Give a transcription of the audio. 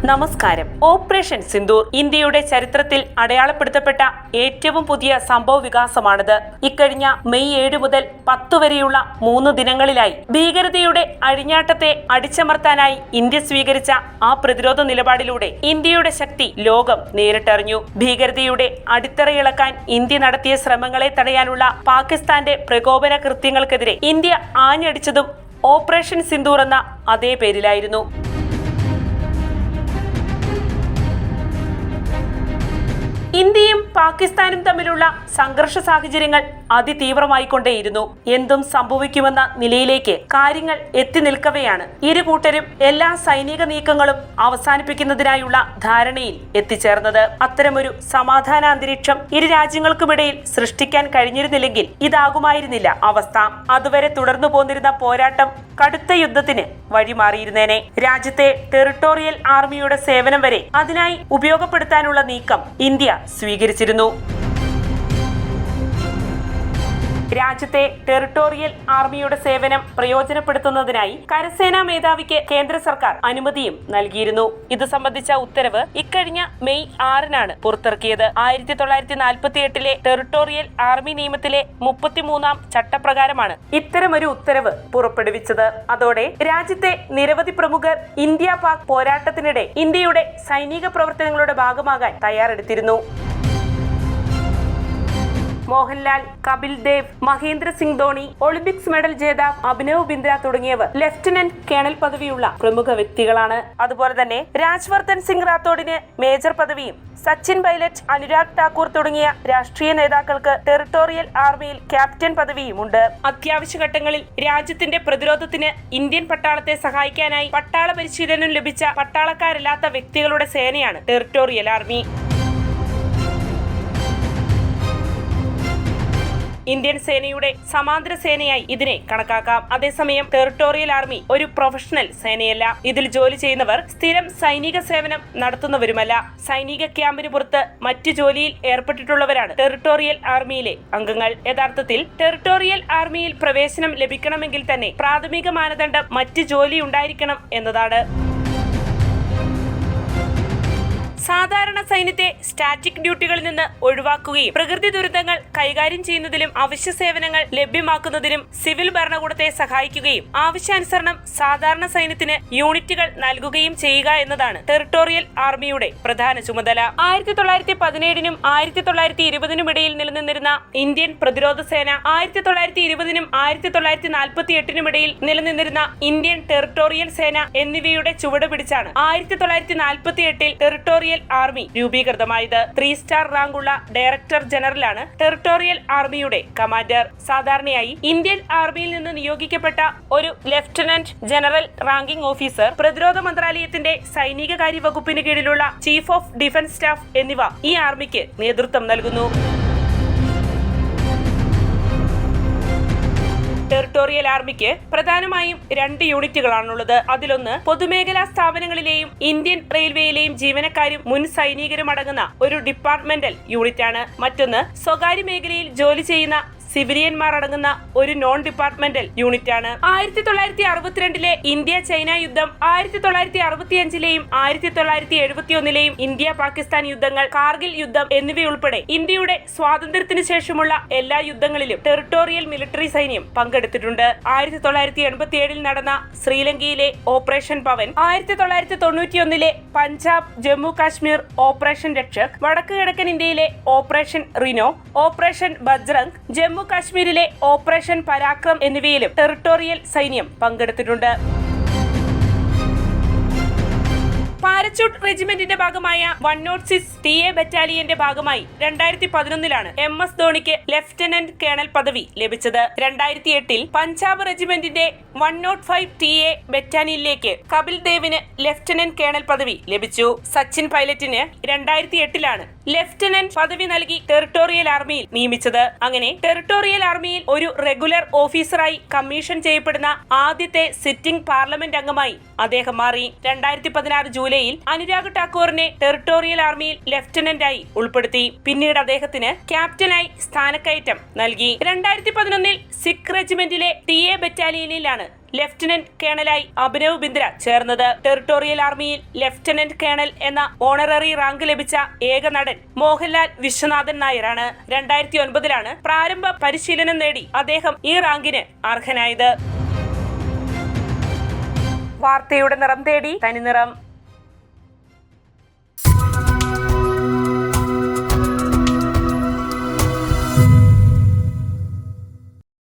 നമസ്കാരം. ഓപ്പറേഷൻ സിന്ദൂർ ഇന്ത്യയുടെ ചരിത്രത്തിൽ അടയാളപ്പെടുത്തപ്പെട്ട ഏറ്റവും പുതിയ സംഭവ വികാസമാണിത്. ഇക്കഴിഞ്ഞ മെയ് 7 മുതൽ 10 വരെയുള്ള 3 ദിനങ്ങളിലായി ഭീകരതയുടെ അഴിഞ്ഞാട്ടത്തെ അടിച്ചമർത്താനായി ഇന്ത്യ സ്വീകരിച്ച ആ പ്രതിരോധ നിലപാടിലൂടെ ഇന്ത്യയുടെ ശക്തി ലോകം നേരിട്ടറിഞ്ഞു. ഭീകരതയുടെ അടിത്തറയിളക്കാൻ ഇന്ത്യ നടത്തിയ ശ്രമങ്ങളെ തടയാനുള്ള പാകിസ്ഥാന്റെ പ്രകോപന കൃത്യങ്ങൾക്കെതിരെ ഇന്ത്യ ആഞ്ഞടിച്ചതും ഓപ്പറേഷൻ സിന്ദൂർ എന്ന അതേ പേരിലായിരുന്നു. ഇന്ത്യയും പാകിസ്ഥാനും തമ്മിലുള്ള സംഘർഷ സാഹചര്യങ്ങൾ അതിതീവ്രമായിക്കൊണ്ടേയിരുന്നു. എന്തും സംഭവിക്കുമെന്ന നിലയിലേക്ക് കാര്യങ്ങൾ എത്തി നിൽക്കവെയാണ് ഇരു കൂട്ടരും എല്ലാ സൈനിക നീക്കങ്ങളും അവസാനിപ്പിക്കുന്നതിനായുള്ള ധാരണയിൽ എത്തിച്ചേർന്നത്. അത്തരമൊരു സമാധാന അന്തരീക്ഷം ഇരു രാജ്യങ്ങൾക്കുമിടയിൽ സൃഷ്ടിക്കാൻ കഴിഞ്ഞിരുന്നില്ലെങ്കിൽ ഇതാകുമായിരുന്നില്ല അവസ്ഥ. അതുവരെ തുടർന്നു പോന്നിരുന്ന പോരാട്ടം കടുത്ത യുദ്ധത്തിന് വഴിമാറിയിരുന്നേനെ. രാജ്യത്തെ ടെറിട്ടോറിയൽ ആർമിയുടെ സേവനം വരെ അതിനായി ഉപയോഗപ്പെടുത്താനുള്ള നീക്കം ഇന്ത്യ സ്വീകരിച്ചിരുന്നു. രാജ്യത്തെ ടെറിട്ടോറിയൽ ആർമിയുടെ സേവനം പ്രയോജനപ്പെടുത്തുന്നതിനായി കരസേനാ മേധാവിക്ക് കേന്ദ്ര സർക്കാർ അനുമതിയും നൽകിയിരുന്നു. ഇത് സംബന്ധിച്ച ഉത്തരവ് ഇക്കഴിഞ്ഞ മെയ് 6 പുറത്തിറക്കിയത്. 1948 ടെറിട്ടോറിയൽ ആർമി നിയമത്തിലെ 33-ാം ചട്ടപ്രകാരമാണ് ഇത്തരമൊരു ഉത്തരവ് പുറപ്പെടുവിച്ചത്. അതോടെ രാജ്യത്തെ നിരവധി പ്രമുഖർ ഇന്ത്യ പാക് പോരാട്ടത്തിനിടെ ഇന്ത്യയുടെ സൈനിക പ്രവർത്തനങ്ങളുടെ ഭാഗമാകാൻ തയ്യാറെടുത്തിരുന്നു. മോഹൻലാൽ, കപിൽ ദേവ്, മഹേന്ദ്ര സിംഗ് ധോണി, ഒളിമ്പിക്സ് മെഡൽ ജേതാവ് അഭിനവ് ബിന്ദ്ര തുടങ്ങിയവർ ലഫ്റ്റനന്റ് കേണൽ പദവിയുള്ള പ്രമുഖ വ്യക്തികളാണ്. അതുപോലെ തന്നെ രാജ്വർദ്ധൻ സിംഗ് റാത്തോഡിന് മേജർ പദവിയും സച്ചിൻ പൈലറ്റ്, അനുരാഗ് ഠാക്കൂർ തുടങ്ങിയ രാഷ്ട്രീയ നേതാക്കൾക്ക് ടെറിട്ടോറിയൽ ആർമിയിൽ ക്യാപ്റ്റൻ പദവിയുമുണ്ട്. അത്യാവശ്യ ഘട്ടങ്ങളിൽ രാജ്യത്തിന്റെ പ്രതിരോധത്തിന് ഇന്ത്യൻ പട്ടാളത്തെ സഹായിക്കാനായി പട്ടാള പരിശീലനം ലഭിച്ച പട്ടാളക്കാരല്ലാത്ത വ്യക്തികളുടെ സേനയാണ് ടെറിട്ടോറിയൽ ആർമി. ഇന്ത്യൻ സേനയുടെ സമാന്തര സേനയായി ഇതിനെ കണക്കാക്കാം. അതേസമയം ടെറിട്ടോറിയൽ ആർമി ഒരു പ്രൊഫഷണൽ സേനയല്ല. ഇതിൽ ജോലി ചെയ്യുന്നവർ സ്ഥിരം സൈനിക സേവനം നടത്തുന്നവരുമല്ല. സൈനിക ക്യാമ്പിന് പുറത്ത് മറ്റു ജോലിയിൽ ഏർപ്പെട്ടിട്ടുള്ളവരാണ് ടെറിട്ടോറിയൽ ആർമിയിലെ അംഗങ്ങൾ. യഥാർത്ഥത്തിൽ ടെറിട്ടോറിയൽ ആർമിയിൽ പ്രവേശനം ലഭിക്കണമെങ്കിൽ തന്നെ പ്രാഥമിക മാനദണ്ഡം മറ്റു ജോലി ഉണ്ടായിരിക്കണം എന്നതാണ്. സാധാരണ സൈന്യത്തെ സ്റ്റാറ്റിക് ഡ്യൂട്ടികളിൽ നിന്ന് ഒഴിവാക്കുകയും പ്രകൃതി ദുരന്തങ്ങൾ കൈകാര്യം ചെയ്യുന്നതിലും അവശ്യ സേവനങ്ങൾ ലഭ്യമാക്കുന്നതിനും സിവിൽ ഭരണകൂടത്തെ സഹായിക്കുകയും ആവശ്യാനുസരണം സാധാരണ സൈന്യത്തിന് യൂണിറ്റുകൾ നൽകുകയും ചെയ്യുക എന്നതാണ് ടെറിട്ടോറിയൽ ആർമിയുടെ പ്രധാന ചുമതല. 1917-നും 1920-നും ഇടയിൽ നിലനിന്നിരുന്ന ഇന്ത്യൻ പ്രതിരോധ സേന, 1920-നും 1948-നും ഇടയിൽ നിലനിന്നിരുന്ന ഇന്ത്യൻ ടെറിട്ടോറിയൽ സേന എന്നിവയുടെ ചുവട് പിടിച്ചാണ് 1948-ൽ ടെറിട്ടോറിയൽ ആർമി രൂപീകൃതമായത്. 3 സ്റ്റാർ റാങ്കുള്ള ഡയറക്ടർ ജനറലാണ് ടെറിട്ടോറിയൽ ആർമിയുടെ കമാൻഡർ. സാധാരണയായി ഇന്ത്യൻ ആർമിയിൽ നിന്ന് നിയോഗിക്കപ്പെട്ട ഒരു ലഫ്റ്റനന്റ് ജനറൽ റാങ്കിംഗ് ഓഫീസർ പ്രതിരോധ മന്ത്രാലയത്തിന്റെ സൈനിക കാര്യ വകുപ്പിന് കീഴിലുള്ള ചീഫ് ഓഫ് ഡിഫൻസ് സ്റ്റാഫ് എന്നിവ ഈ ആർമിക്ക് നേതൃത്വം നൽകുന്നു. ടെറിട്ടോറിയൽ ആർമിക്ക് പ്രധാനമായും 2 യൂണിറ്റുകളാണുള്ളത്. അതിലൊന്ന് പൊതുമേഖലാ സ്ഥാപനങ്ങളിലെയും ഇന്ത്യൻ റെയിൽവേയിലെയും ജീവനക്കാരും മുൻ സൈനികരും അടങ്ങുന്ന ഒരു ഡിപ്പാർട്ട്മെന്റൽ യൂണിറ്റാണ്. മറ്റൊന്ന് സ്വകാര്യ മേഖലയിൽ ജോലി ചെയ്യുന്ന സിവിലിയന്മാർ അടങ്ങുന്ന ഒരു നോൺ ഡിപ്പാർട്ട്മെന്റൽ യൂണിറ്റാണ്. 1962-ലെ ഇന്ത്യ ചൈന യുദ്ധം, 1965-ലെയും 1971-ലെയും ഇന്ത്യ പാകിസ്ഥാൻ യുദ്ധങ്ങൾ, കാർഗിൽ യുദ്ധം എന്നിവയുൾപ്പെടെ ഇന്ത്യയുടെ സ്വാതന്ത്ര്യത്തിന് ശേഷമുള്ള എല്ലാ യുദ്ധങ്ങളിലും ടെറിട്ടോറിയൽ മിലിറ്ററി സൈന്യം പങ്കെടുത്തിട്ടുണ്ട്. 1987-ൽ നടന്ന ശ്രീലങ്കയിലെ ഓപ്പറേഷൻ പവൻ, 1991-ലെ പഞ്ചാബ് ജമ്മു കാശ്മീർ ഓപ്പറേഷൻ രക്ഷക്, വടക്ക് കിഴക്കൻ ഇന്ത്യയിലെ ഓപ്പറേഷൻ റിനോ, ഓപ്പറേഷൻ ബജ്രംഗ്, ജമ്മു കാശ്മീരിലെ ഓപ്പറേഷൻ പരാക്രം എന്നിവയിലും ടെറിട്ടോറിയൽ സൈന്യം പങ്കെടുത്തിട്ടുണ്ട്. പാരച്യൂട്ട് റെജിമെന്റിന്റെ ഭാഗമായ 106 TA ബറ്റാലിയന്റെ ഭാഗമായി 2011-ലാണ് MS ധോണിക്ക് ലഫ്റ്റനന്റ് കേണൽ പദവി ലഭിച്ചത്. 2008-ൽ പഞ്ചാബ് റെജിമെന്റിന്റെ 105 TA ബറ്റാലിയനിലേക്ക് കപിൽ ദേവിന് ലഫ്റ്റനന്റ് കേണൽ പദവി ലഭിച്ചു. സച്ചിൻ പൈലറ്റിന് 2008-ലാണ് ലഫ്റ്റനന്റ് പദവി നൽകി ടെറിട്ടോറിയൽ ആർമിയിൽ നിയമിച്ചത്. അങ്ങനെ ടെറിട്ടോറിയൽ ആർമിയിൽ ഒരു റെഗുലർ ഓഫീസറായി കമ്മീഷൻ ചെയ്യപ്പെടുന്ന ആദ്യത്തെ സിറ്റിംഗ് പാർലമെന്റ് അംഗമായി അദ്ദേഹം മാറി. 2016 ജൂലൈയിൽ അനുരാഗ് ഠാക്കൂറിനെ ടെറിട്ടോറിയൽ ആർമിയിൽ ലഫ്റ്റനന്റായി ഉൾപ്പെടുത്തി. പിന്നീട് അദ്ദേഹത്തിന് ക്യാപ്റ്റനായി സ്ഥാനക്കയറ്റം നൽകി. 2011-ൽ സിഖ് റെജിമെന്റിലെ TA ബറ്റാലിയനിലാണ് ലഫ്റ്റനന്റ് കേണലായി അഭിനവ് ബിന്ദ്ര ചേർന്നത്. ടെറിട്ടോറിയൽ ആർമിയിൽ ലഫ്റ്റനന്റ് കേണൽ എന്ന ഓണററി റാങ്ക് ലഭിച്ച ഏക നടൻ മോഹൻലാൽ വിശ്വനാഥൻ നായരാണ്. 2009 പ്രാരംഭ പരിശീലനം നേടി അദ്ദേഹം ഈ റാങ്കിന് അർഹനായത്. വാർത്തയുടെ നിറം തേടി തനിനിറം.